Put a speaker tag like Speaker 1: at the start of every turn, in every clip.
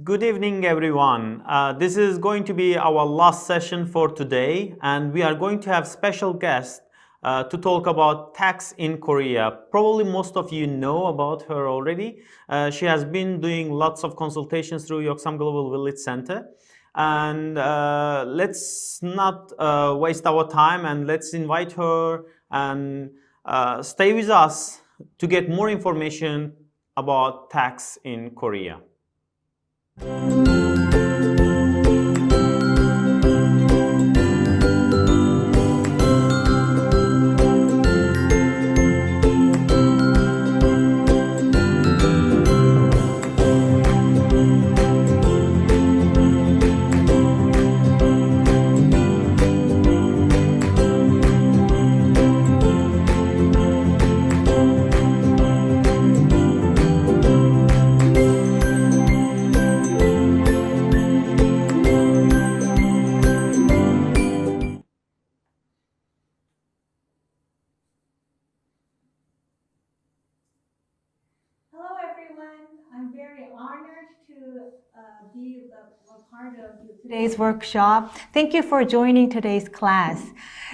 Speaker 1: Good evening, everyone. This is going to be our last session for today, and we are going to have special guests to talk about tax in Korea. Probably most of you know about her already. She has been doing lots of consultations through Yeoksam Global Village Center. And let's not waste our time, and let's invite her and stay with us to get more information about tax in Korea.
Speaker 2: Today's workshop. Thank you for joining today's class.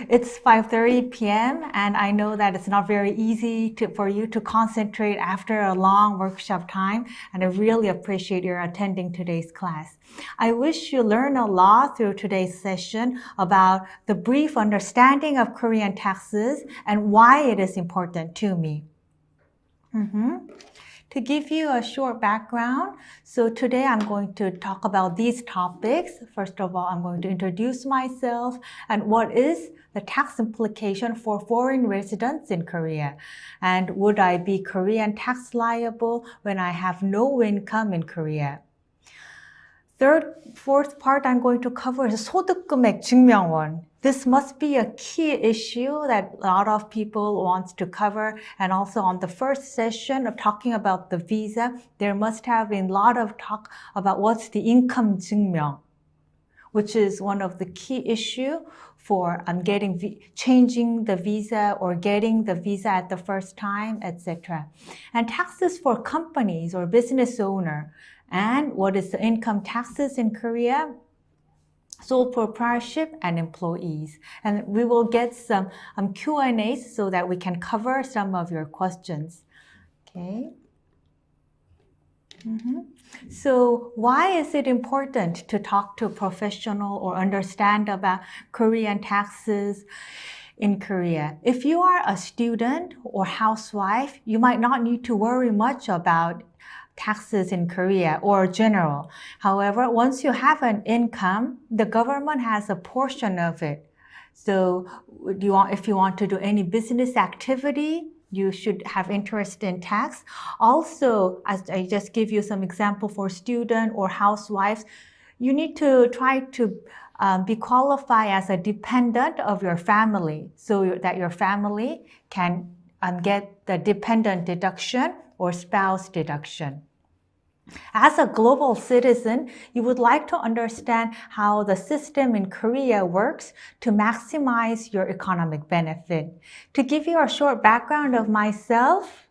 Speaker 2: It's 5:30 p.m. and I know that it's not very easy for you to concentrate after a long workshop time, and I really appreciate your attending today's class. I wish you learn a lot through today's session about the brief understanding of Korean taxes and why it is important to me. To give you a short background, so today I'm going to talk about these topics. First of all, I'm going to introduce myself and what is the tax implication for foreign residents in Korea. And would I be Korean tax liable when I have no income in Korea? Fourth part I'm going to cover is 소득금액 증명원. This must be a key issue that a lot of people want to cover. And also on the first session of talking about the visa, there must have been a lot of talk about what's the income 증명, which is one of the key issue for changing the visa or getting the visa at the first time, etc. And taxes for companies or business owner. And what is the income taxes in Korea? Sole proprietorship and employees. And we will get some Q&As so that we can cover some of your questions. Okay. So why is it important to talk to a professional or understand about Korean taxes in Korea? If you are a student or housewife, you might not need to worry much about taxes in Korea or general. However, once you have an income, the government has a portion of it. So if you want to do any business activity, you should have interest in tax. Also, as I just give you some example for student or housewives, you need to try to be qualified as a dependent of your family so that your family can get the dependent deduction or spouse deduction. As a global citizen, you would like to understand how the system in Korea works to maximize your economic benefit. To give you a short background of myself,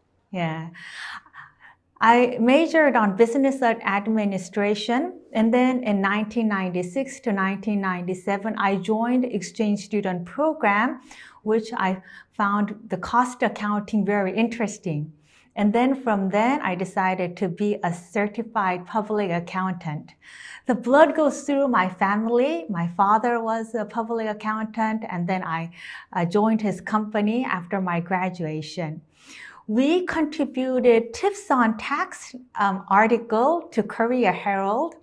Speaker 2: I majored on business administration, and then in 1996 to 1997, I joined exchange student program, which I found the cost accounting very interesting. And then from then, I decided to be a certified public accountant. The blood goes through my family. My father was a public accountant, and then I joined his company after my graduation. We contributed tips on tax article to Korea Herald,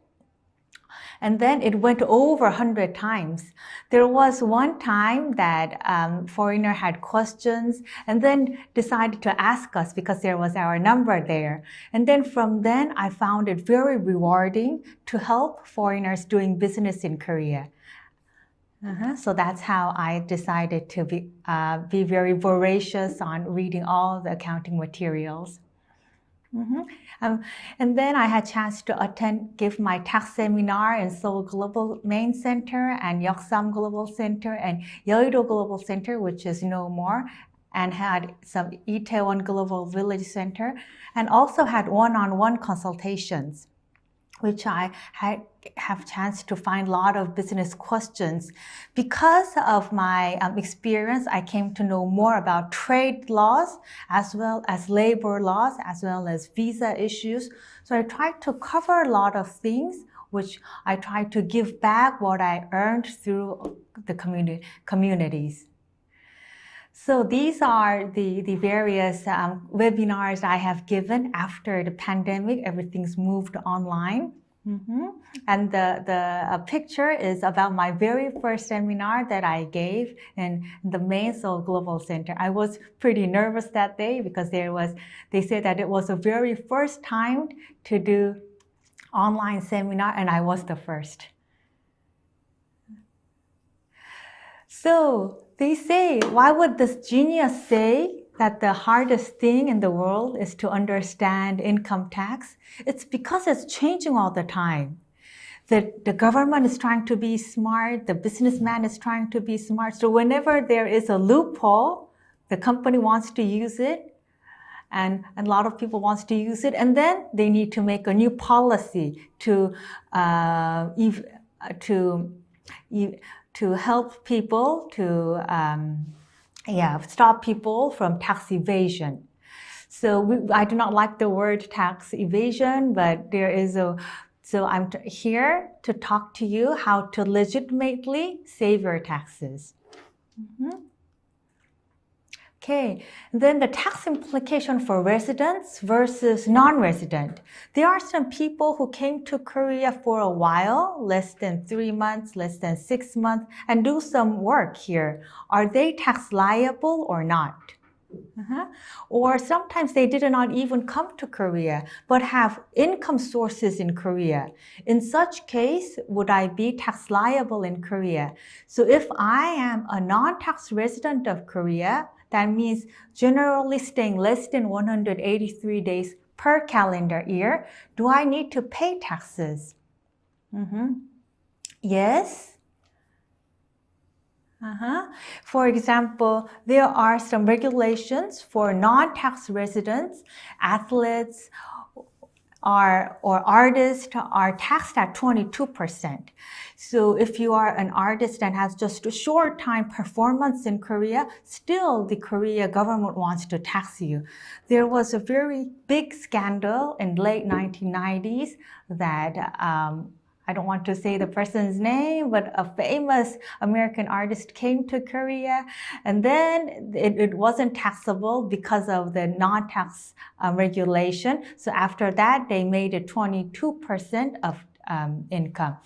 Speaker 2: and then it went over 100 times. There was one time that foreigner had questions and then decided to ask us because there was our number there. And then from then, I found it very rewarding to help foreigners doing business in Korea. So that's how I decided to be very voracious on reading all the accounting materials. And then I had a chance to give my tax seminar in Seoul Global Main Center and Yeoksam Global Center and Yeoudo Global Center, which is no more, and had some Itaewon Global Village Center, and also had one-on-one consultations. which I have chance to find a lot of business questions. Because of my experience, I came to know more about trade laws, as well as labor laws, as well as visa issues. So I tried to cover a lot of things, which I tried to give back what I earned through the communities. So these are the various webinars I have given after the pandemic. Everything's moved online. And the picture is about my very first seminar that I gave in the Yeoksam Global Center. I was pretty nervous that day because they said that it was the very first time to do online seminar, and I was the first. So they say, why would this genius say that the hardest thing in the world is to understand income tax? It's because it's changing all the time. The government is trying to be smart, the businessman is trying to be smart. So whenever there is a loophole, the company wants to use it, and a lot of people wants to use it, and then they need to make a new policy to help people to stop people from tax evasion. So I do not like the word tax evasion, but there is so I'm here to talk to you how to legitimately save your taxes. Okay, then the tax implication for residents versus non-resident. There are some people who came to Korea for a while, less than 3 months, less than 6 months, and do some work here. Are they tax liable or not? Or sometimes they did not even come to Korea, but have income sources in Korea. In such case, would I be tax liable in Korea? So if I am a non-tax resident of Korea, that means generally staying less than 183 days per calendar year, do I need to pay taxes? Yes. For example, there are some regulations for non-tax residents, athletes, or artists are taxed at 22%. So if you are an artist and has just a short time performance in Korea, still the Korea government wants to tax you. There was a very big scandal in late 1990s that I don't want to say the person's name, but a famous American artist came to Korea, and then it wasn't taxable because of the non-tax regulation. So after that, they made it 22% of income.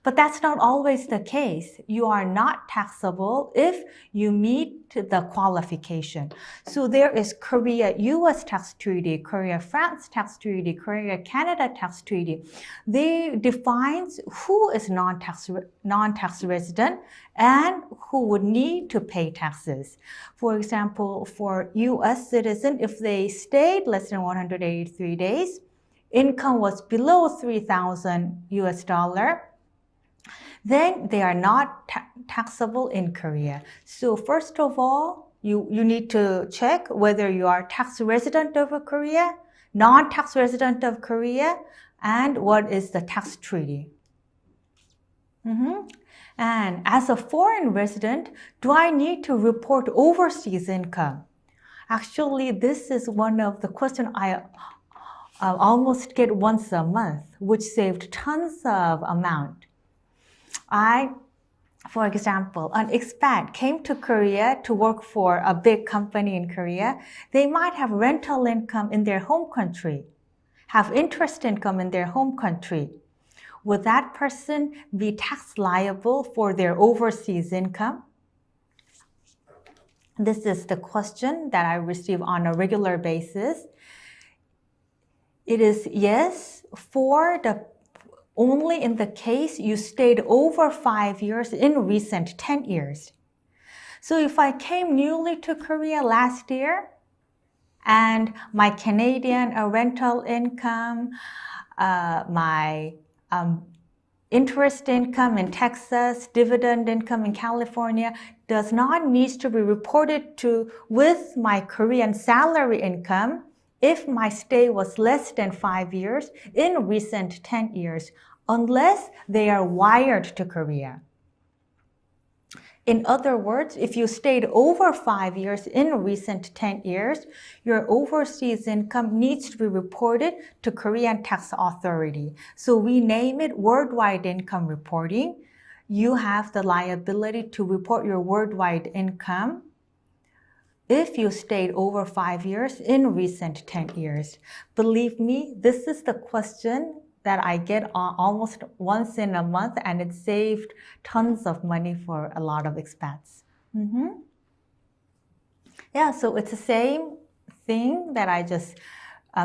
Speaker 2: But that's not always the case. You are not taxable if you meet the qualification. So there is Korea-US tax treaty, Korea-France tax treaty, Korea-Canada tax treaty. They defines who is non-tax resident and who would need to pay taxes. For example, for US citizen, if they stayed less than 183 days, income was below $3,000 US, then they are not taxable in Korea. So first of all, you need to check whether you are tax resident of Korea, non-tax resident of Korea, and what is the tax treaty. And as a foreign resident, do I need to report overseas income? Actually, this is one of the questions I almost get once a month, which saved tons of amount. For example, an expat came to Korea to work for a big company in Korea. They might have rental income in their home country, have interest income in their home country. Would that person be tax liable for their overseas income? This is the question that I receive on a regular basis. It is yes for the only in the case you stayed over 5 years in recent 10 years. So if I came newly to Korea last year and my Canadian rental income, my interest income in Texas, dividend income in California does not need to be reported to with my Korean salary income if my stay was less than 5 years in recent 10 years, unless they are wired to Korea. In other words, if you stayed over 5 years in recent 10 years, your overseas income needs to be reported to Korean tax authority. So we name it worldwide income reporting. You have the liability to report your worldwide income if you stayed over 5 years in recent 10 years. Believe me, this is the question that I get almost once in a month, and it saved tons of money for a lot of expats. Yeah, so it's the same thing that I just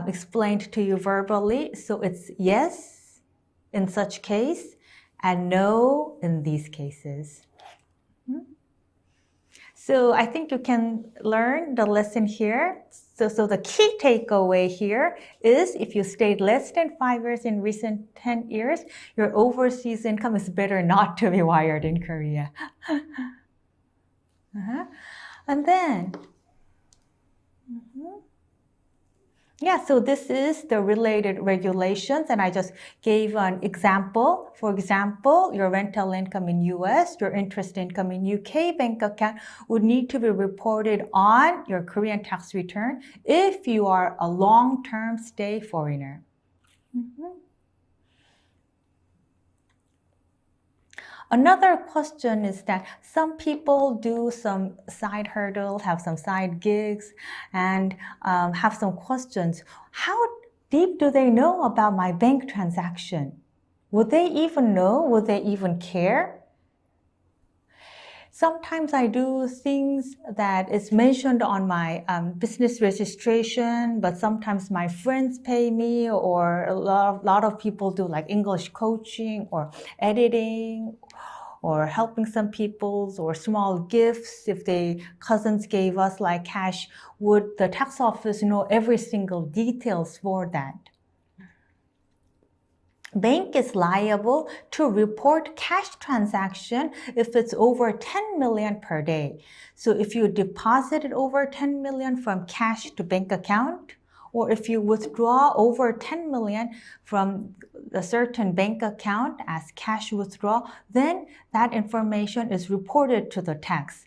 Speaker 2: explained to you verbally. So it's yes in such case and no in these cases. So I think you can learn the lesson here. So the key takeaway here is if you stayed less than 5 years in recent 10 years, your overseas income is better not to be wired in Korea. And then, yeah, so this is the related regulations, and I just gave an example. For example, your rental income in US, your interest income in UK bank account would need to be reported on your Korean tax return if you are a long-term stay foreigner. Another question is that some people do some side hurdle, have some side gigs, and have some questions. How deep do they know about my bank transaction? Would they even know? Would they even care? Sometimes I do things that is mentioned on my business registration, but sometimes my friends pay me, or a lot of people do like English coaching or editing, or helping some people, or small gifts if cousins gave us like cash. Would the tax office know every single details for that? Bank is liable to report cash transaction if it's over 10 million per day. So if you deposited over 10 million from cash to bank account, or if you withdraw over 10 million from a certain bank account as cash withdrawal, then that information is reported to the tax.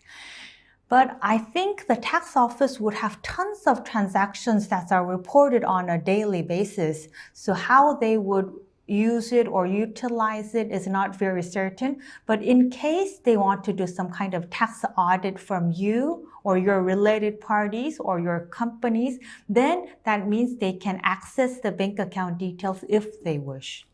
Speaker 2: But I think the tax office would have tons of transactions that are reported on a daily basis. So how they would use it or utilize it is not very certain. But in case they want to do some kind of tax audit from you or your related parties or your companies, then that means they can access the bank account details if they wish.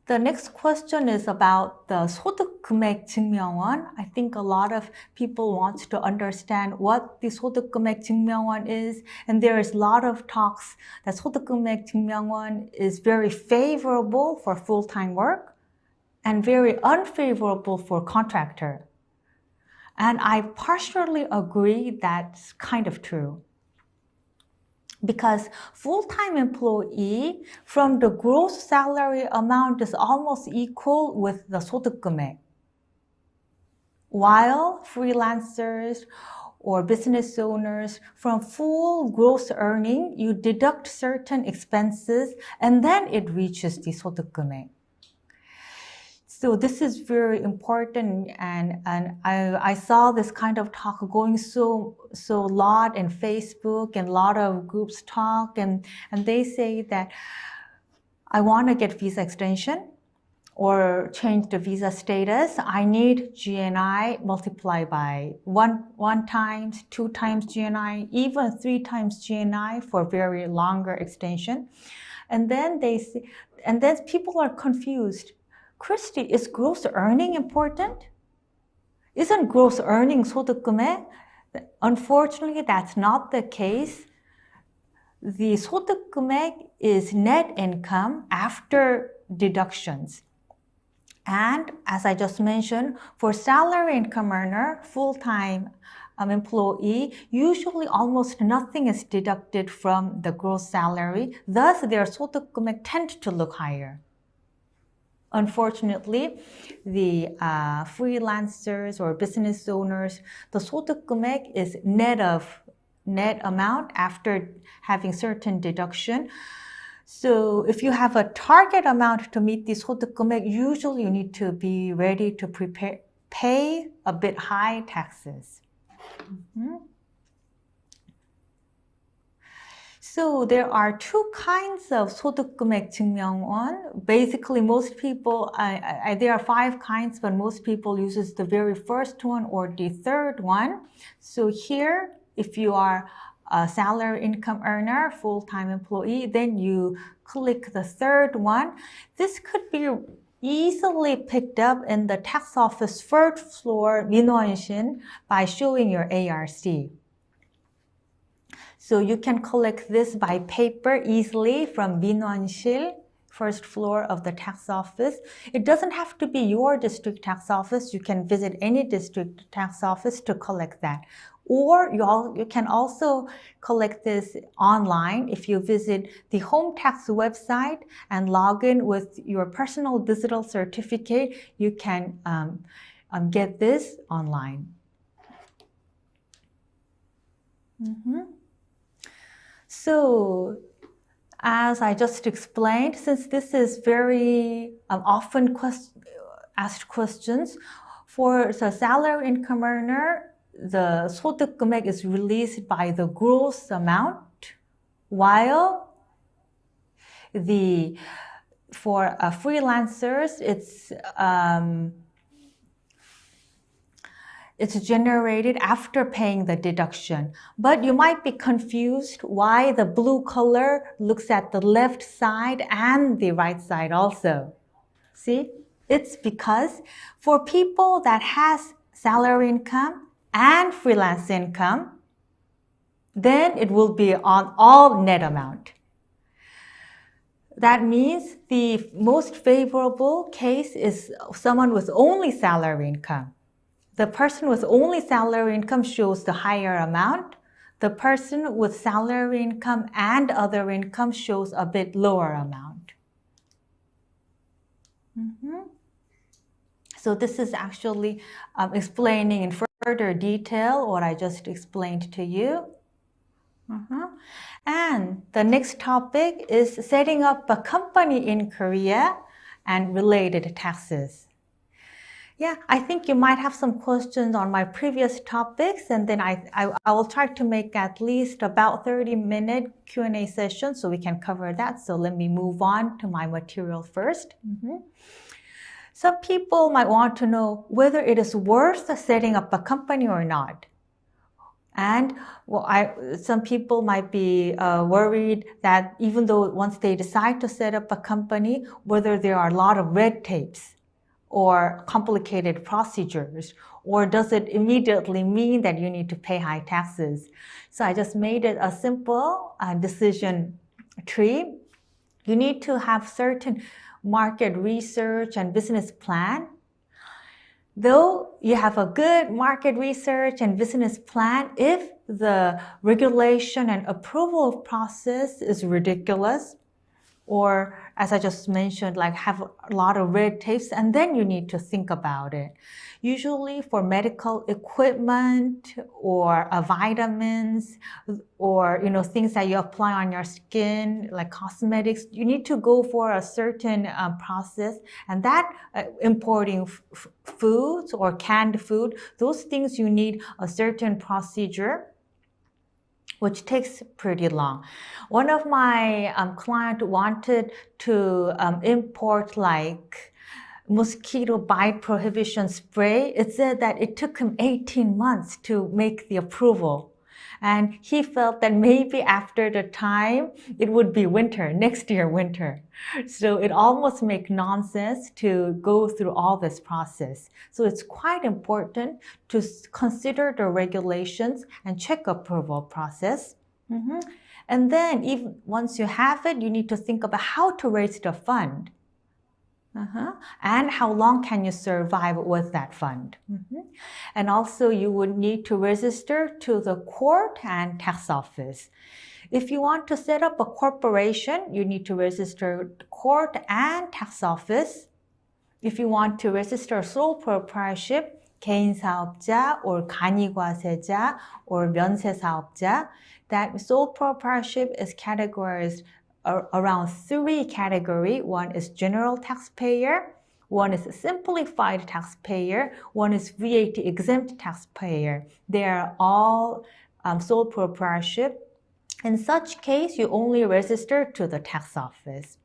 Speaker 2: The next question is about the 소득 금액 증명원. I think a lot of people want to understand what the 소득 금액 증명원 is, and there is a lot of talks that 소득 금액 증명원 is very favorable for full-time work and very unfavorable for contractor. And I partially agree that's kind of true. Because full-time employee from the gross salary amount is almost equal with the 소득 금액. While freelancers or business owners, from full gross earning, you deduct certain expenses and then it reaches the 소득 금액. So this is very important, and I saw this kind of talk going so lot in Facebook, and a lot of groups talk, and they say that I want to get visa extension or change the visa status. I need GNI multiplied by one times, 2 times GNI, even 3 times GNI for very longer extension. And then people are confused. Christy, is gross earning important? Isn't gross earning 소득 금액? Unfortunately, that's not the case. The 소득 금액 is net income after deductions. And as I just mentioned, for salary income earner, full-time employee, usually almost nothing is deducted from the gross salary. Thus, their 소득 금액 tend to look higher. Unfortunately, the freelancers or business owners, the 소득 금액 is net of net amount after having certain deduction. So if you have a target amount to meet this 소득 금액, usually you need to be ready to pay a bit high taxes. So there are two kinds of 소득 금액 증명원. Basically, most people, there are 5 kinds, but most people uses the very first one or the third one. So here, if you are a salary income earner, full-time employee, then you click the third one. This could be easily picked up in the tax office first floor 민원실 by showing your ARC. So you can collect this by paper easily from 민원실, first floor of the tax office. It doesn't have to be your district tax office. You can visit any district tax office to collect that. Or you can also collect this online. If you visit the home tax website and log in with your personal digital certificate, you can get this online. So, as I just explained, since this is very often asked questions, for the salary income earner, the 소득 금액 is released by the gross amount, while for freelancers, it's generated after paying the deduction. But you might be confused why the blue color looks at the left side and the right side also. See? It's because for people that has salary income and freelance income, then it will be on all net amount. That means the most favorable case is someone with only salary income. The person with only salary income shows the higher amount. The person with salary income and other income shows a bit lower amount. So this is actually explaining in further detail what I just explained to you. And the next topic is setting up a company in Korea and related taxes. Yeah, I think you might have some questions on my previous topics, and then I will try to make at least about 30-minute Q&A session so we can cover that. So let me move on to my material first. Some people might want to know whether it is worth setting up a company or not. And some people might be worried that even though once they decide to set up a company, whether there are a lot of red tapes or complicated procedures, or does it immediately mean that you need to pay high taxes? So I just made it a simple decision tree. You need to have certain market research and business plan. Though you have a good market research and business plan, if the regulation and approval process is ridiculous, or as I just mentioned, like have a lot of red tapes, and then you need to think about it. Usually for medical equipment or vitamins or things that you apply on your skin, like cosmetics, you need to go for a certain process. And that importing foods or canned food, those things you need a certain procedure, which takes pretty long. One of my clients wanted to import like mosquito bite prohibition spray. It said that it took him 18 months to make the approval. And he felt that maybe after the time, it would be winter, next year winter. So it almost makes nonsense to go through all this process. So it's quite important to consider the regulations and check approval process. And then even once you have it, you need to think about how to raise the fund. And how long can you survive with that fund? And also you would need to register to the court and tax office. If you want to set up a corporation, you need to register the court and tax office. If you want to register sole proprietorship, 개인 사업자 or 간이과세자 or 면세 사업자. That sole proprietorship is categorized around 3 categories. One is general taxpayer, one is simplified taxpayer, one is VAT exempt taxpayer. They are all sole proprietorship. In such case, you only register to the tax office.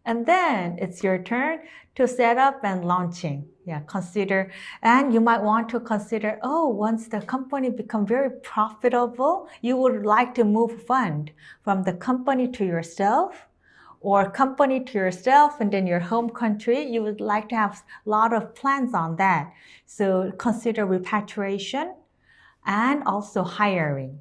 Speaker 2: And then it's your turn to set up and launching. Yeah, consider, and you might want to consider, once the company become very profitable, you would like to move fund from the company to yourself, or company to yourself and then your home country. You would like to have a lot of plans on that. So consider repatriation and also hiring.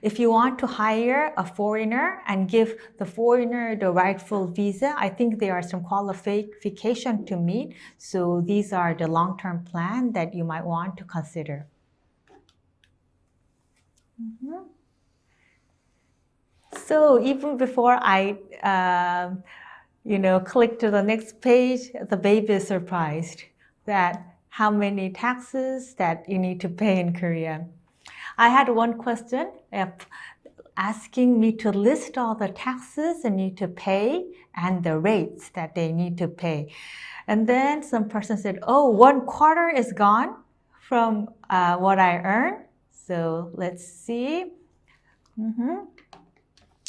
Speaker 2: If you want to hire a foreigner and give the foreigner the rightful visa, I think there are some qualifications to meet. So these are the long-term plan that you might want to consider. So even before I, click to the next page, the baby is surprised that how many taxes that you need to pay in Korea. I had one question asking me to list all the taxes I need to pay and the rates that they need to pay. And then some person said, 1/4 is gone from what I earn. So let's see.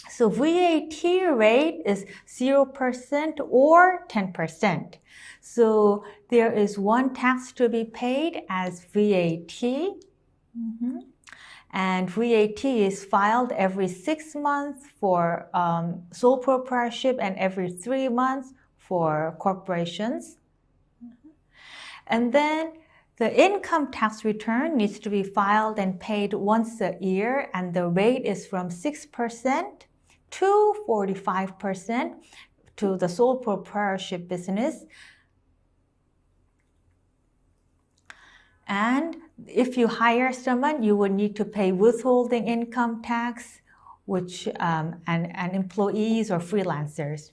Speaker 2: So VAT rate is 0% or 10%. So there is one tax to be paid as VAT. And VAT is filed every 6 months for sole proprietorship and every 3 months for corporations. And then the income tax return needs to be filed and paid once a year, and the rate is from 6% to 45% to the sole proprietorship business. And if you hire someone, you would need to pay withholding income tax, which and employees or freelancers.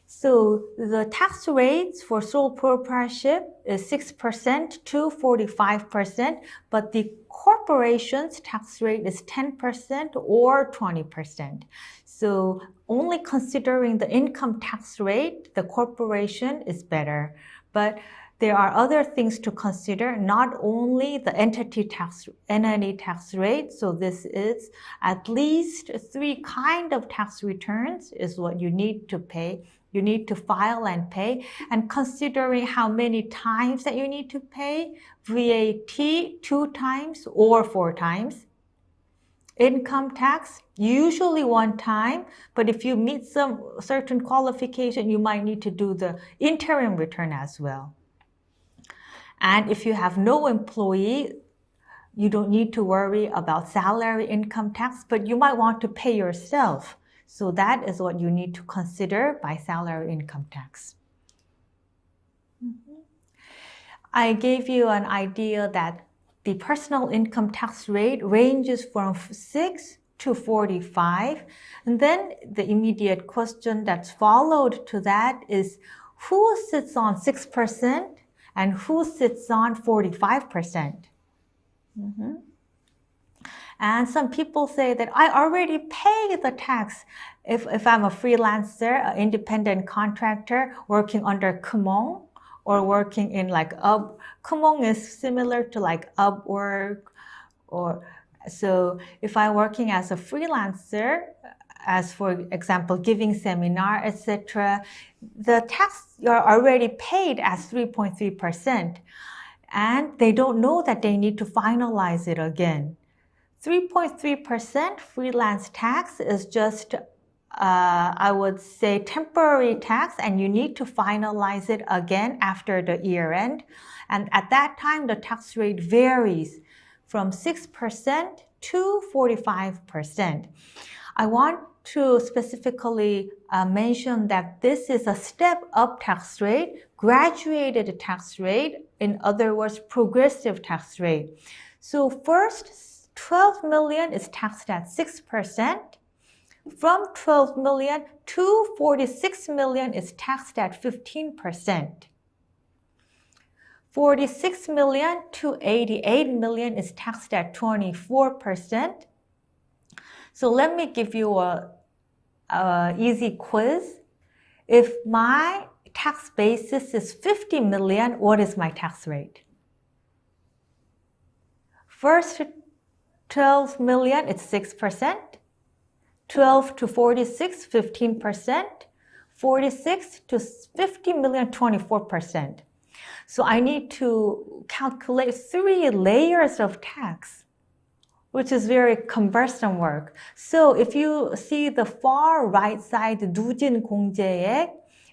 Speaker 2: So the tax rates for sole proprietorship is 6% to 45%, but the corporation's tax rate is 10% or 20%. So only considering the income tax rate, the corporation is better. But there are other things to consider, not only the entity tax rate. So this is at least 3 kinds of tax returns is what you need to pay. You need to file and pay. And considering how many times that you need to pay, VAT 2 times or 4 times. Income tax, usually 1 time, but if you meet some certain qualification, you might need to do the interim return as well. And if you have no employee, you don't need to worry about salary income tax, but you might want to pay yourself. So that is what you need to consider by salary income tax. I gave you an idea that the personal income tax rate ranges from 6 to 45. And then the immediate question that's followed to that is, who sits on 6%? And who sits on 45%? And some people say that I already pay the tax if I'm a freelancer, an independent contractor working under Kumong or working in like Kumong is similar to like Upwork, or so if I'm working as a freelancer, as for example, giving seminar, etc., the tax are already paid as 3.3%, and they don't know that they need to finalize it again. 3.3% freelance tax is just, I would say, temporary tax, and you need to finalize it again after the year end. And at that time, the tax rate varies from 6% to 45%. I want to specifically mention that this is a step-up tax rate, graduated tax rate, in other words, progressive tax rate. So first, 12 million is taxed at 6%. From 12 million to 46 million is taxed at 15%. 46 million to 88 million is taxed at 24%. So let me give you a easy quiz. If my tax basis is 50 million, what is my tax rate? First 12 million, it's 6%. 12 to 46, 15%. 46 to 50 million, 24%. So I need to calculate 3 layers of tax, which is very cumbersome work. So if you see the far right side, 누진 공제액,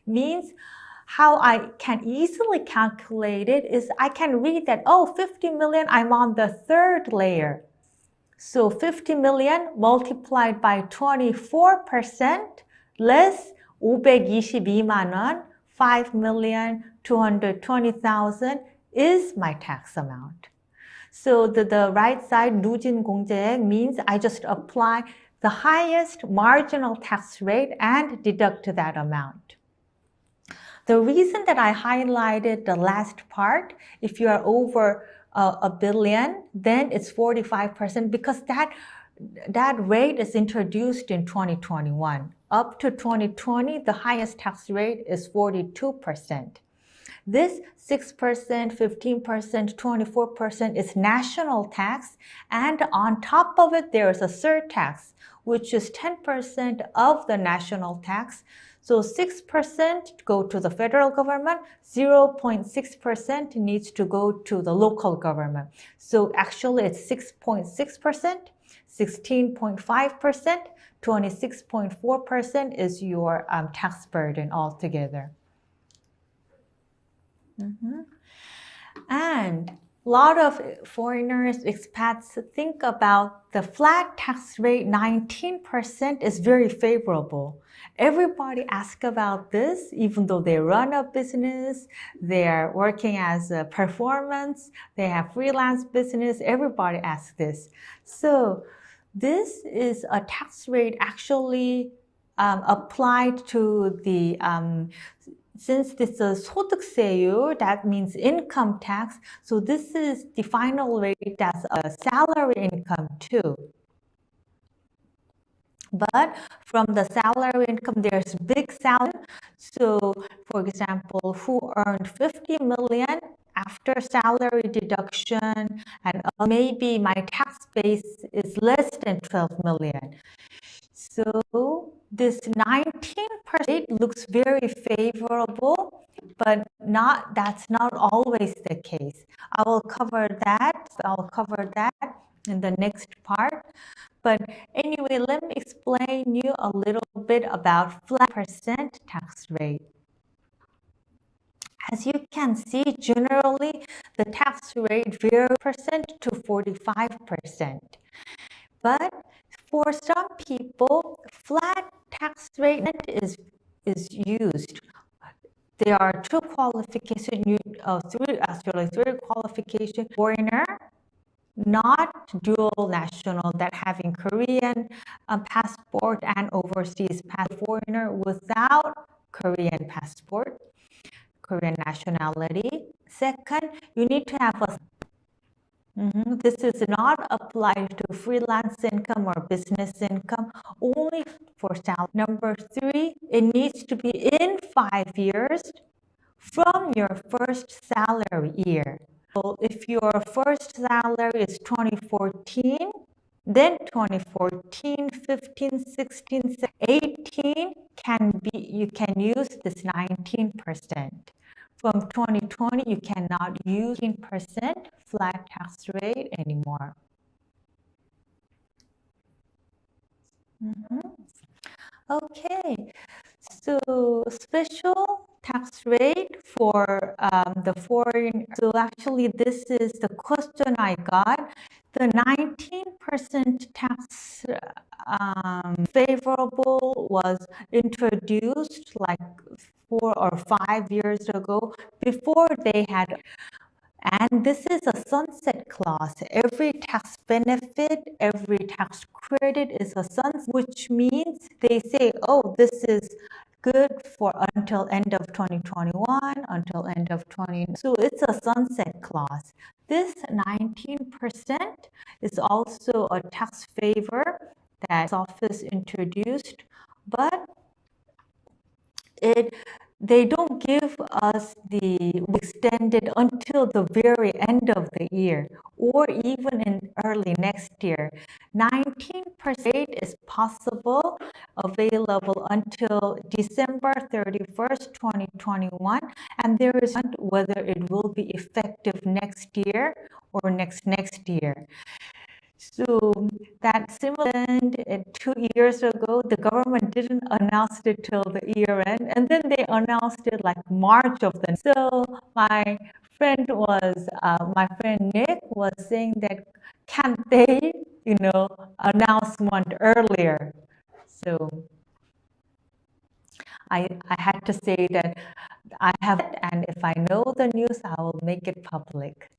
Speaker 2: means how I can easily calculate it is I can read that, oh, 50 million, I'm on the 3rd layer. So 50 million multiplied by 24% less 522만 원, 5,220,000 is my tax amount. So the right side, 누진 공제액, means I just apply the highest marginal tax rate and deduct that amount. The reason that I highlighted the last part, if you are over a billion, then it's 45% because that rate is introduced in 2021. Up to 2020, the highest tax rate is 42%. This 6%, 15%, 24% is national tax, and on top of it, there is a surtax, which is 10% of the national tax. So 6% go to the federal government, 0.6% needs to go to the local government. So actually it's 6.6%, 16.5%, 26.4% is your tax burden altogether. And a lot of foreigners, expats think about the flat tax rate, 19% is very favorable. Everybody asks about this, even though they run a business, they're working as a performance, they have freelance business, everybody asks this. So this is a tax rate actually applied to the since this is 소득세율, that means income tax. So this is the final rate as a salary income too. But from the salary income, there's big salary. So for example, who earned 50 million after salary deduction, and maybe my tax base is less than 12 million. So this 19% looks very favorable, but that's not always the case. I'll cover that in the next part. But anyway, let me explain you a little bit about flat percent tax rate. As you can see, generally the tax rate varies percent to 45%. But for some people, flat tax rate is used. There are 2 qualifications, 3 qualifications: foreigner, not dual national, that having Korean passport and overseas passport, foreigner without Korean passport, Korean nationality. Second, you need to have a this is not applied to freelance income or business income, only for salary. Number 3, it needs to be in 5 years from your first salary year. So if your first salary is 2014, then 2014, 15, 16, 18 you can use this 19%. From 2020, you cannot use 18% flat tax rate anymore. Okay, so special tax rate for the foreign. So actually, this is the question I got. The 19% tax favorable was introduced like 4 or 5 years ago, before they had. And this is a sunset clause. Every tax benefit, every tax credit is a sunset, which means they say, oh, this is good for until end of 2021, until end of 20. So it's a sunset clause. This 19% is also a tax favor that office introduced, but they don't give us the extended until the very end of the year or even in early next year. 19% is possible, available until December 31st, 2021, and there is whether it will be effective next year or next year. So that similar 2 years ago, the government didn't announce it till the year end, and then they announced it like March of the. So my friend Nick was saying that can't they, announce one earlier? So I had to say that I have it, and if I know the news, I will make it public.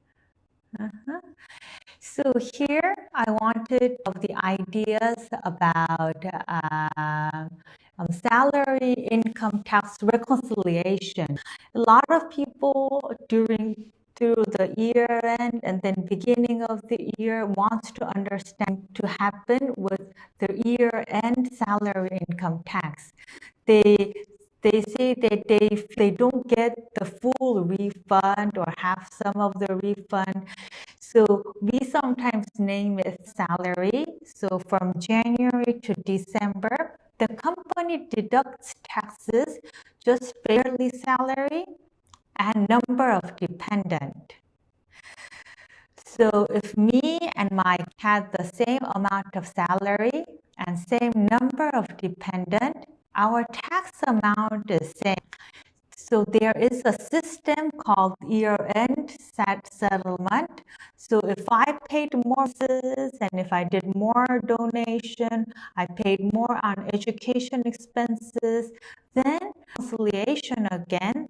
Speaker 2: So here I wanted the ideas about salary income tax reconciliation. A lot of people through the year end and then beginning of the year wants to understand to happen with the year end salary income tax. They say that they don't get the full refund or have some of the refund. So we sometimes name it salary. So from January to December, the company deducts taxes just barely salary and number of dependent. So if me and Mike had the same amount of salary and same number of dependent, our tax amount is same. So there is a system called year-end settlement. So if I paid more and if I did more donation, I paid more on education expenses, then reconciliation again,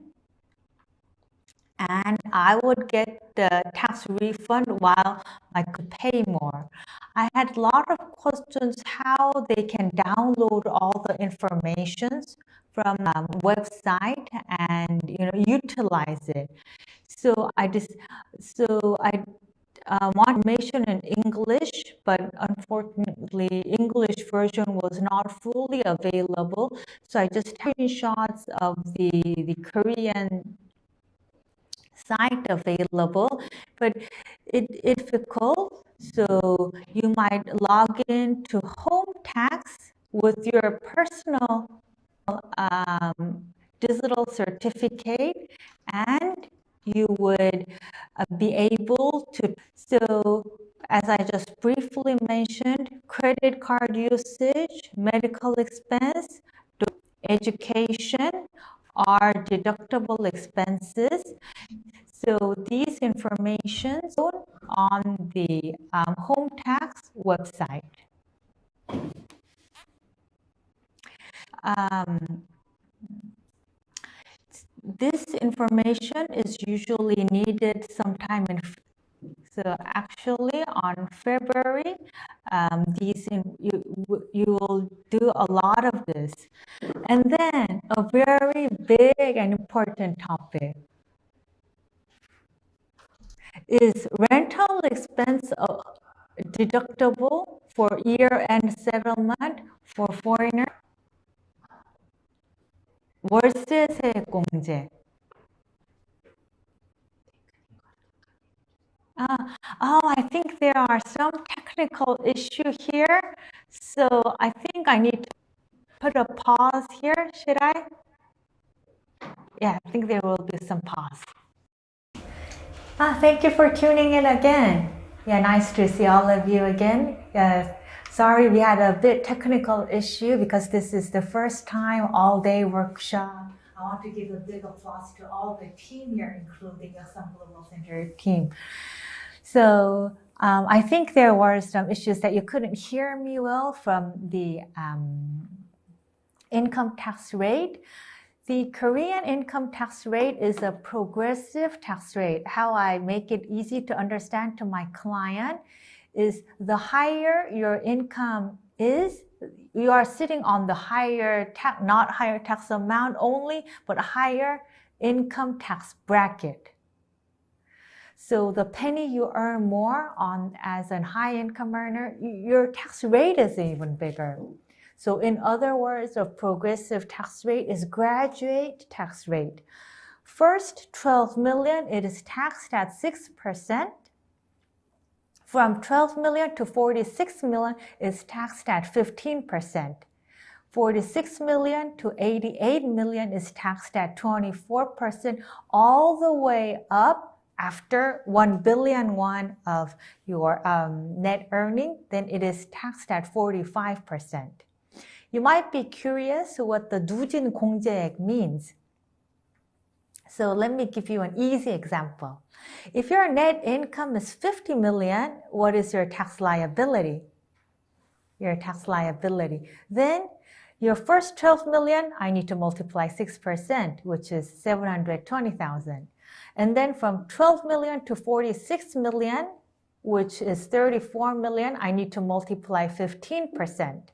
Speaker 2: and I would get the tax refund while I could pay more. I had a lot of questions how they can download all the informations from website and utilize it. So I want information in English, but unfortunately English version was not fully available. So I just took screenshots of the Korean site available, but it's difficult. So you might log in to home tax with your personal digital certificate, and you would be able to. So as I just briefly mentioned, credit card usage, medical expense, education are deductible expenses. So these information on the home tax website. This information is usually needed sometime in. So actually on February, you will do a lot of this. And then a very big and important topic is rental expense deductible for year-end settlement for foreigner. 월세 세액 공제. I think there are some technical issue here. So I think I need to put a pause here. Should I? Yeah, I think there will be some pause. Thank you for tuning in again. Yeah, nice to see all of you again. Sorry, we had a bit technical issue because this is the first time all-day workshop. I want to give a big applause to all the team here, including Yeoksam Global Center team. So I think there were some issues that you couldn't hear me well from the income tax rate. The Korean income tax rate is a progressive tax rate. How I make it easy to understand to my client is the higher your income is, you are sitting on the higher tax, not higher tax amount only, but higher income tax bracket. So the penny you earn more on as a high income earner, your tax rate is even bigger. So in other words, a progressive tax rate is graduate tax rate. First 12 million, it is taxed at 6%. From 12 million to 46 million is taxed at 15%. 46 million to 88 million is taxed at 24%, all the way up after 1 billion won of your net earning, then it is taxed at 45%. You might be curious what the 누진 공제액 means. So let me give you an easy example. If your net income is 50 million, what is your tax liability? Your tax liability. Then your first 12 million, I need to multiply 6%, which is 720,000. And then from 12 million to 46 million, which is 34 million, I need to multiply 15%.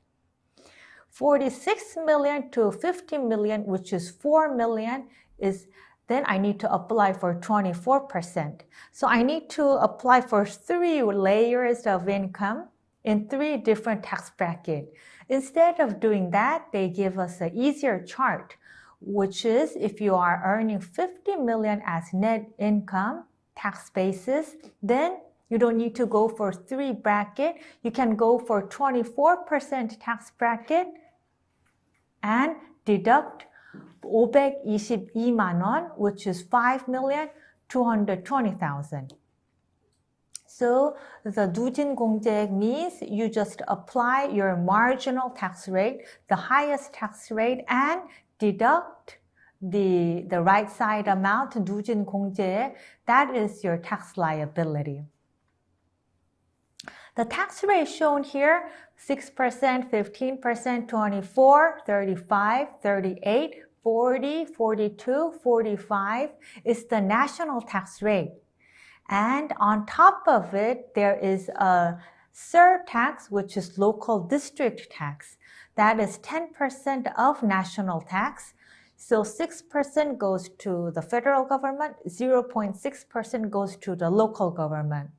Speaker 2: 46 million to 50 million, which is 4 million, then I need to apply for 24%. So I need to apply for 3 layers of income in 3 different tax brackets. Instead of doing that, they give us an easier chart, which is if you are earning 50 million as net income tax basis, then you don't need to go for 3 bracket. You can go for 24% tax bracket and deduct 522만 원, which is 5,220,000. So the 누진 공제액 means you just apply your marginal tax rate, the highest tax rate, and deduct the right side amount, 누진 공제액, that is your tax liability. The tax rate shown here, 6%, 15%, 24, 35, 38, 40, 42, 45 is the national tax rate. And on top of it, there is a surtax, which is local district tax. That is 10% of national tax. So 6% goes to the federal government, 0.6% goes to the local government.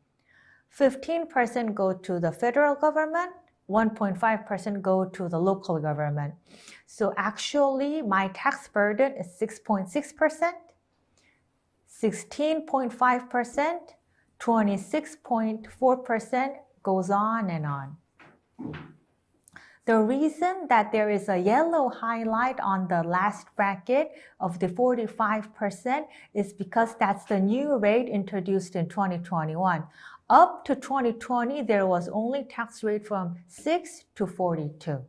Speaker 2: 15% go to the federal government, 1.5% go to the local government. So actually, my tax burden is 6.6%, 16.5%, 26.4% goes on and on. The reason that there is a yellow highlight on the last bracket of the 45% is because that's the new rate introduced in 2021. Up to 2020, there was only tax rate from 6 to 42.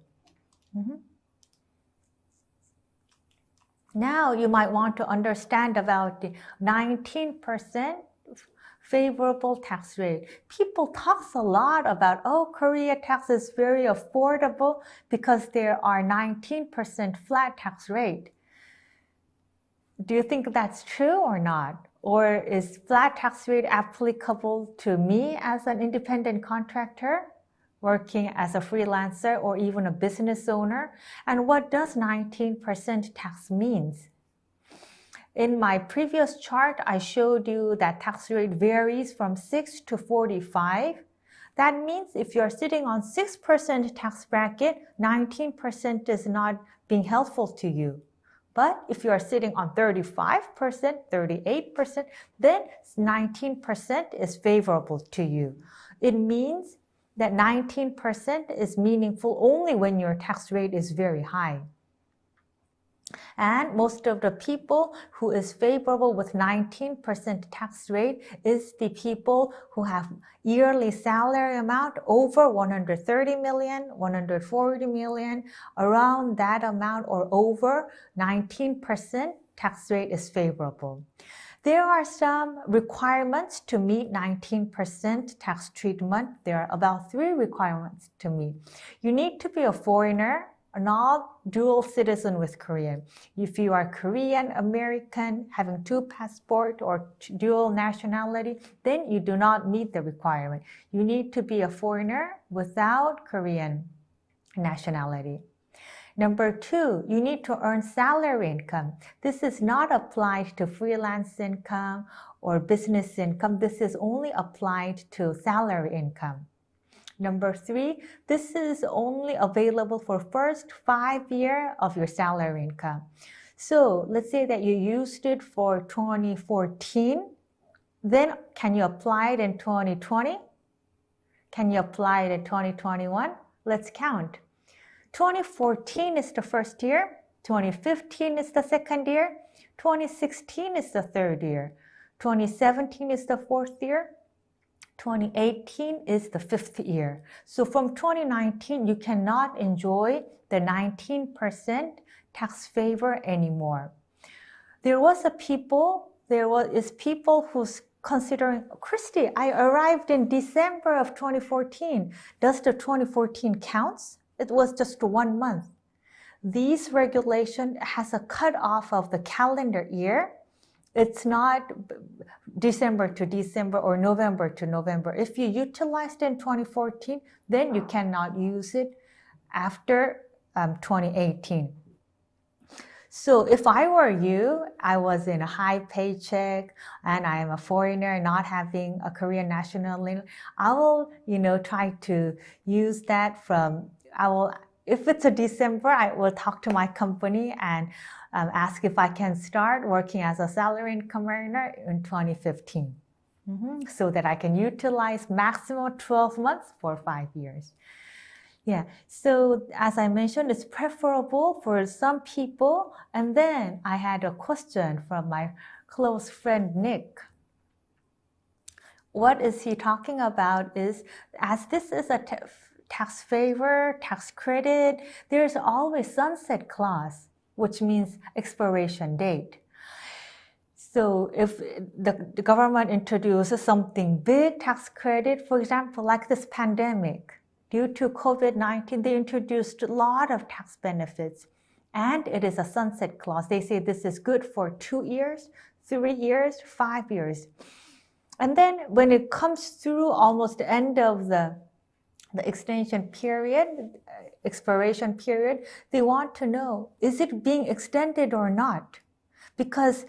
Speaker 2: Now you might want to understand about the 19% favorable tax rate. People talk a lot about, oh, Korea tax is very affordable because there are 19% flat tax rate. Do you think that's true or not? Or is flat tax rate applicable to me as an independent contractor, working as a freelancer or even a business owner? And what does 19% tax means? In my previous chart, I showed you that tax rate varies from 6 to 45. That means if you're sitting on 6% tax bracket, 19% is not being helpful to you. But if you are sitting on 35%, 38%, then 19% is favorable to you. It means that 19% is meaningful only when your tax rate is very high. And most of the people who is favorable with 19% tax rate is the people who have yearly salary amount over 130 million, 140 million, around that amount or over 19% tax rate is favorable. There are some requirements to meet 19% tax treatment. There are about 3 requirements to meet. You need to be a foreigner, not dual citizen with Korean. If you are Korean American having 2 passports or dual nationality, then you do not meet the requirement. You need to be a foreigner without Korean nationality. Number 2, you need to earn salary income. This is not applied to freelance income or business income. This is only applied to salary income. Number 3, this is only available for first 5 years of your salary income. So let's say that you used it for 2014. Then can you apply it in 2020? Can you apply it in 2021? Let's count. 2014 is the first year, 2015 is the second year, 2016 is the third year, 2017 is the fourth year, 2018 is the fifth year. So from 2019, you cannot enjoy the 19% tax favor anymore. There is people who's considering, Christy, I arrived in December of 2014. Does the 2014 counts? It was just 1 month. These regulation has a cutoff of the calendar year. It's not December to December or November to November. If you utilized in 2014, then you cannot use it after 2018. So if I were you, I was in a high paycheck and I am a foreigner not having a Korean nationality, I will, try to use that if it's a December, I will talk to my company and ask if I can start working as a salary income earner in 2015. So that I can utilize maximum 12 months for 5 years. Yeah, so as I mentioned, it's preferable for some people. And then I had a question from my close friend, Nick. What is he talking about is, as this is a tax favor, tax credit, there's always sunset clause, which means expiration date. So if the government introduces something big tax credit, for example, like this pandemic, due to COVID-19, they introduced a lot of tax benefits, and it is a sunset clause. They say this is good for 2 years, 3 years, 5 years. And then when it comes through almost the end of the extension period, expiration period, they want to know, is it being extended or not? Because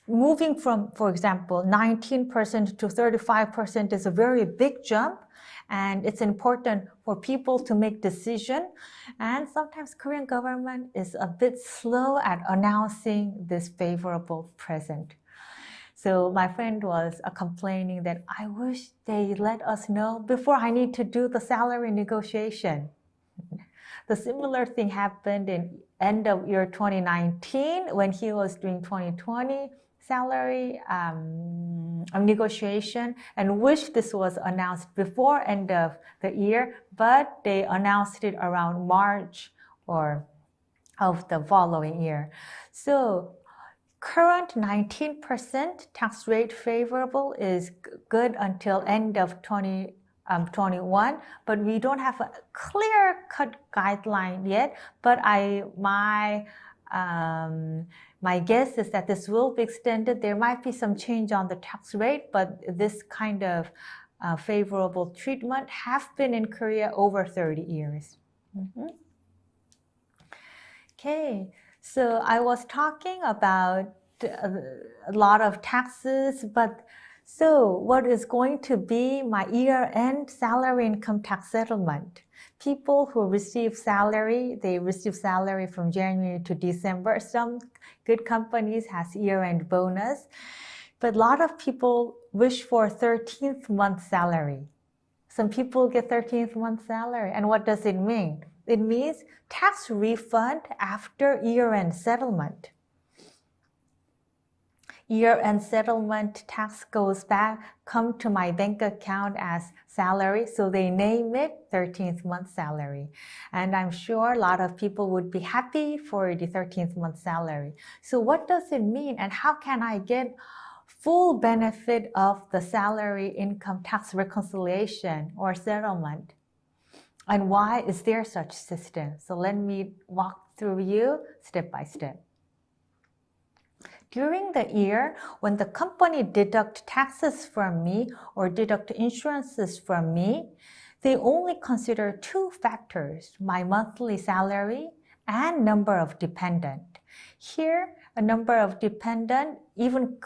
Speaker 2: moving from, for example, 19% to 35% is a very big jump, and it's important for people to make decision. And sometimes Korean government is a bit slow at announcing this favorable present. So my friend was complaining that I wish they let us know before I need to do the salary negotiation. The similar thing happened in end of year 2019 when he was doing 2020 salary negotiation, and wish this was announced before end of the year, but they announced it around March or of the following year. So current 19% tax rate favorable is good until end of 2021, but we don't have a clear-cut guideline yet. But my guess is that this will be extended. There might be some change on the tax rate, but this kind of favorable treatment have been in Korea over 30 years. Okay, so I was talking about a lot of taxes, but so what is going to be my year-end salary income tax settlement? People who receive salary, they receive salary from January to December. Some good companies has year-end bonus, but a lot of people wish for 13th month salary. Some people get 13th month salary. And what does it mean? It means tax refund after year-end settlement. Year-end settlement tax goes back, come to my bank account as salary, so they name it 13th month salary. And I'm sure a lot of people would be happy for the 13th month salary. So what does it mean, and how can I get full benefit of the salary income tax reconciliation or settlement? And why is there such system? So let me walk through you step by step. During the year, when the company deduct taxes from me or deduct insurances from me, they only consider two factors, my monthly salary and number of dependent. Here, a number of dependent even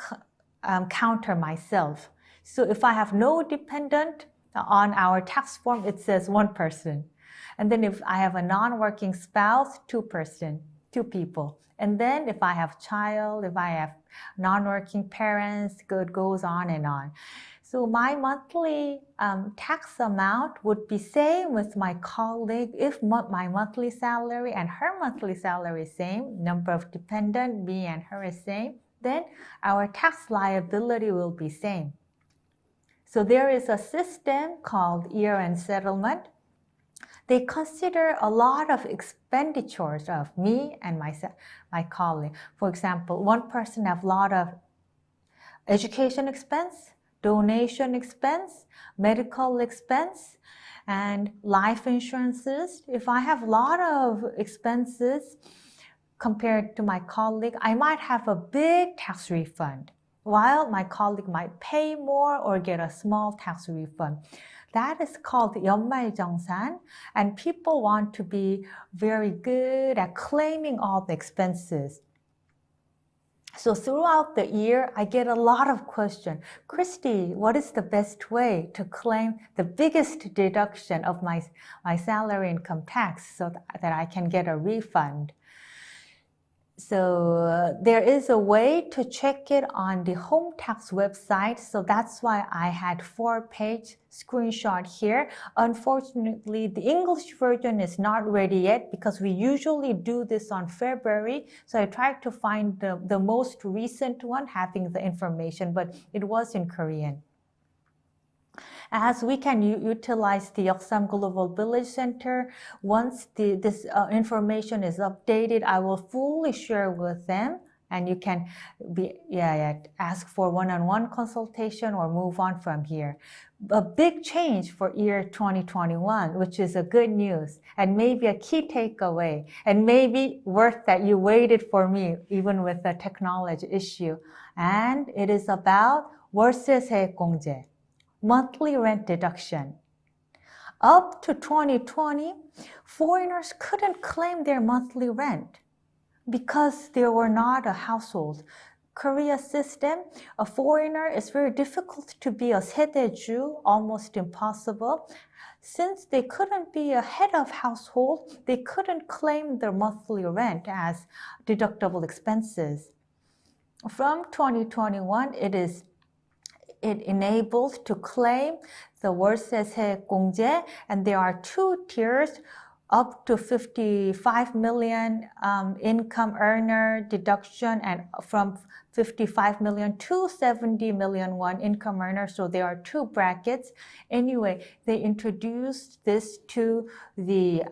Speaker 2: counter myself. So if I have no dependent, on our tax form, it says one person. And then if I have a non-working spouse, two people. And then if I have child, if I have non-working parents, it goes on and on. So my monthly tax amount would be same with my colleague if my monthly salary and her monthly salary is same, number of dependent, me and her is same, then our tax liability will be same. So there is a system called year-end settlement. They consider a lot of expenditures of me and my colleague. For example, one person have a lot of education expense, donation expense, medical expense, and life insurances. If I have a lot of expenses compared to my colleague, I might have a big tax refund, while my colleague might pay more or get a small tax refund. That is called 연말정산, and people want to be very good at claiming all the expenses. So throughout the year, I get a lot of questions. Christy, what is the best way to claim the biggest deduction of my salary income tax so that I can get a refund? So there is a way to check it on the home tax website. So that's why I had 4-page screenshot here. Unfortunately, the English version is not ready yet because we usually do this on February. So I tried to find the most recent one having the information, but it was in Korean. As we can utilize the Yeoksam Global Village Center, once this information is updated, I will fully share with them, and you can ask for one-on-one consultation or move on from here. A big change for year 2021, which is a good news and maybe a key takeaway, and maybe worth that you waited for me even with the technology issue. And it is about 월세 세액공제. Monthly rent deduction. Up to 2020, foreigners couldn't claim their monthly rent because they were not a household. Korea system, a foreigner is very difficult to be a 세대주, almost impossible. Since they couldn't be a head of household, they couldn't claim their monthly rent as deductible expenses. From 2021, it enables to claim the 월세 세액공제, and there are two tiers, up to 55 million income earner deduction, and from 55 million to 70 million won income earner. So there are two brackets. Anyway, they introduced this to the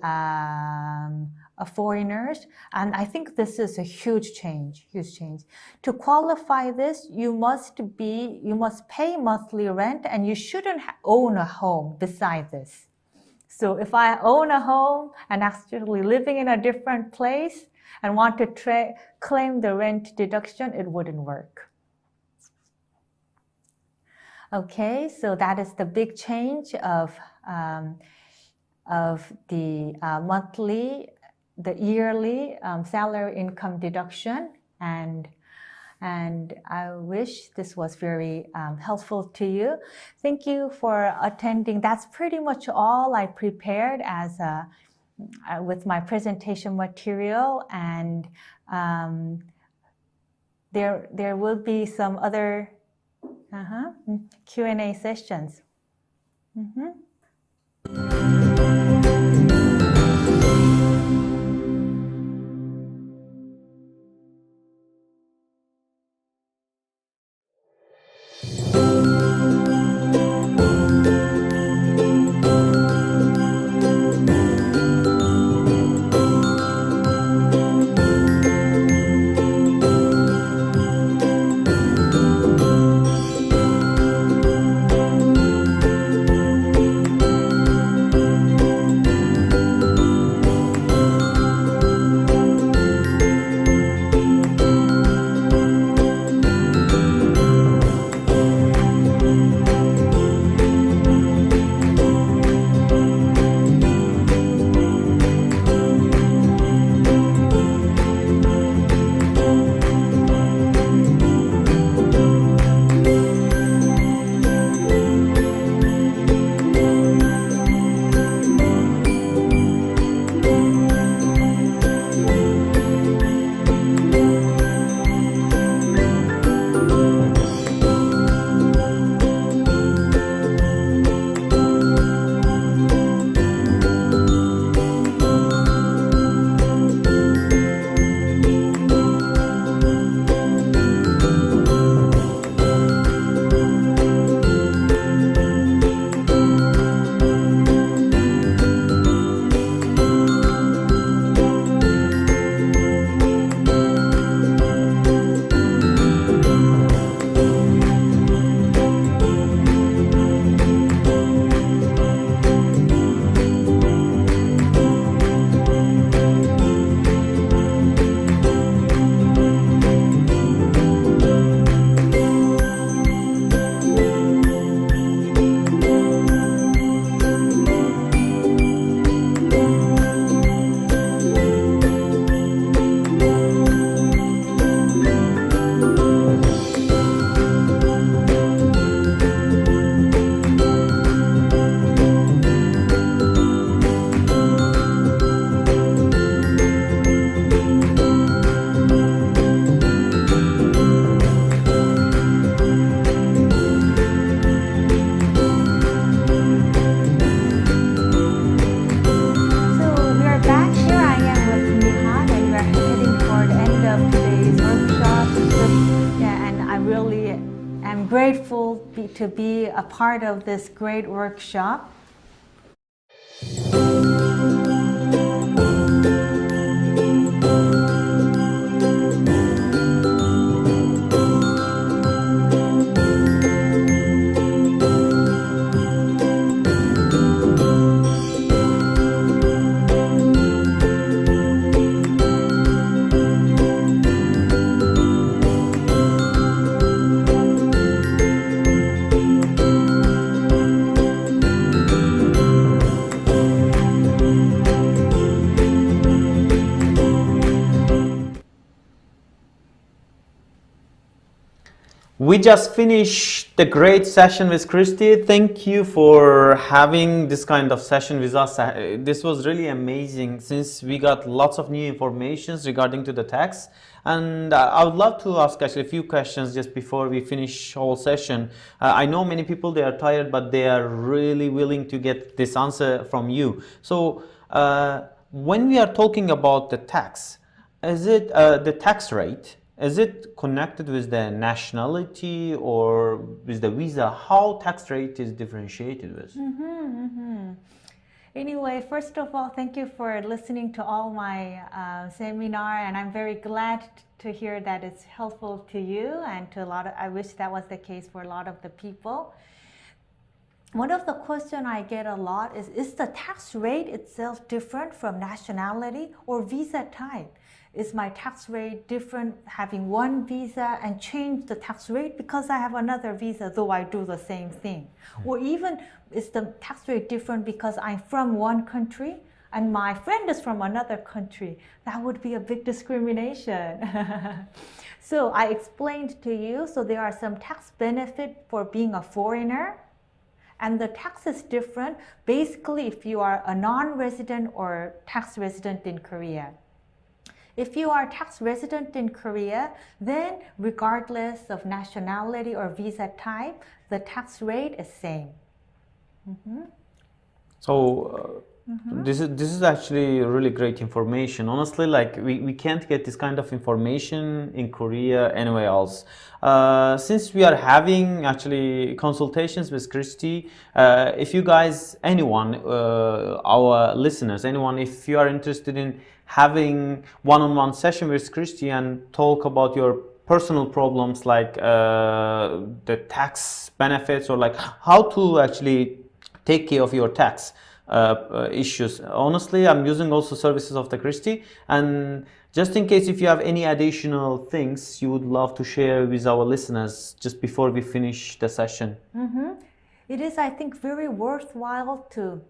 Speaker 2: foreigners, and I think this is a huge change. To qualify this, you must pay monthly rent, and you shouldn't own a home beside this. So if I own a home and actually living in a different place and want to claim the rent deduction, it wouldn't work. Okay, so that is the big change of the yearly salary income deduction, and I wish this was very helpful to you. Thank you for attending. That's pretty much all I prepared as with my presentation material, and there will be some other Q&A sessions. happy to be a part of this great workshop.
Speaker 1: We just finished the great session with Christy. Thank you for having this kind of session with us. This was really amazing since we got lots of new informations regarding to the tax. And I would love to ask actually a few questions just before we finish whole session. I know many people, they are tired, but they are really willing to get this answer from you. So when we are talking about the tax, is it the tax rate? Is it connected with the nationality or with the visa? How tax rate is differentiated with?
Speaker 2: Anyway, first of all, thank you for listening to all my seminar, and I'm very glad to hear that it's helpful to you and to a lot of, I wish that was the case for a lot of the people. One of the questions I get a lot is the tax rate itself different from nationality or visa type? Is my tax rate different having one visa and change the tax rate because I have another visa, though I do the same thing? Or even is the tax rate different because I'm from one country and my friend is from another country? That would be a big discrimination. So I explained to you, so there are some tax benefit for being a foreigner. And the tax is different basically if you are a non-resident or tax resident in Korea. If you are tax resident in Korea, then regardless of nationality or visa type, the tax rate is same.
Speaker 1: So this is actually really great information. Honestly, like we can't get this kind of information in Korea anywhere else. Since we are having actually consultations with Christy, if you guys, anyone, our listeners, anyone, if you are interested in having one-on-one session with Christy and talk about your personal problems like the tax benefits or like how to actually take care of your tax issues. Honestly, I'm using also services of the Christy, and just in case if you have any additional things you would love to share with our listeners just before we finish the session.
Speaker 2: It is, I think, very worthwhile to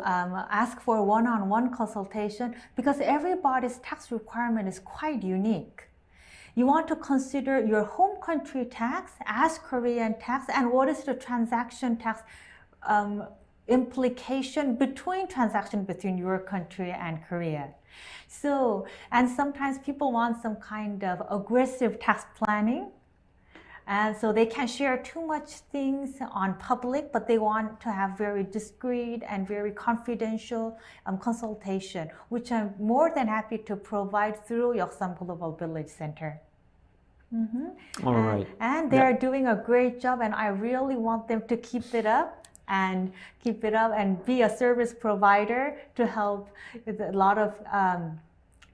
Speaker 2: ask for one-on-one consultation because everybody's tax requirement is quite unique. You want to consider your home country tax as Korean tax and what is the transaction tax implication between your country and Korea. So, and sometimes people want some kind of aggressive tax planning. And so they can share too much things on public, but they want to have very discreet and very confidential consultation, which I'm more than happy to provide through Yeoksam Global Village Center.
Speaker 1: All right.
Speaker 2: And they are doing a great job, and I really want them to keep it up and be a service provider to help a lot of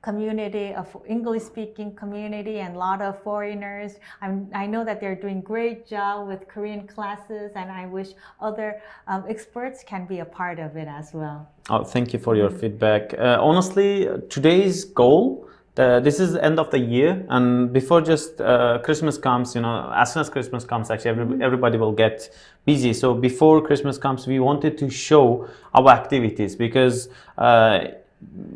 Speaker 2: community of English-speaking community and a lot of foreigners. I know that they're doing great job with Korean classes, and I wish other experts can be a part of it as well.
Speaker 1: Oh, thank you for your feedback. Honestly, today's goal, this is the end of the year, and before just Christmas comes, as soon as Christmas comes, actually everybody will get busy. So before Christmas comes, we wanted to show our activities because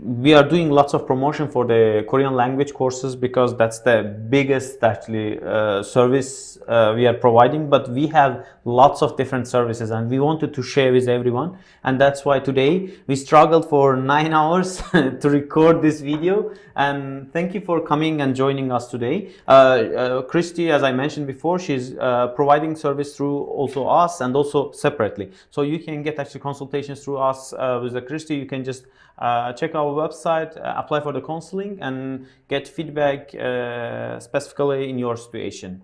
Speaker 1: we are doing lots of promotion for the Korean language courses because that's the biggest actually service we are providing, but we have lots of different services and we wanted to share with everyone, and that's why today we struggled for 9 hours to record this video. And thank you for coming and joining us today. Christy, as I mentioned before, she's providing service through also us and also separately, so you can get actually consultations through us with the Christy. You can just check our website, apply for the counseling and get feedback specifically in your situation.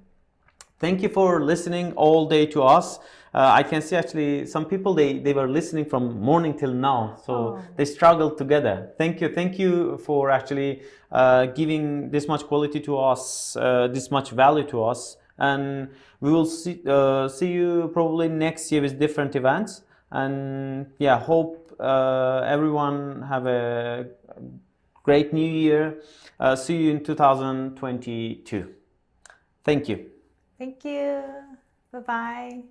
Speaker 1: Thank you for listening all day to us. I can see actually some people, they were listening from morning till now, so they struggled together. Thank you for actually giving this much quality to us, this much value to us, and we will see you probably next year with different events. And yeah, hope everyone have a great new year. See you in 2022. Thank you.
Speaker 2: Thank you. Bye-bye.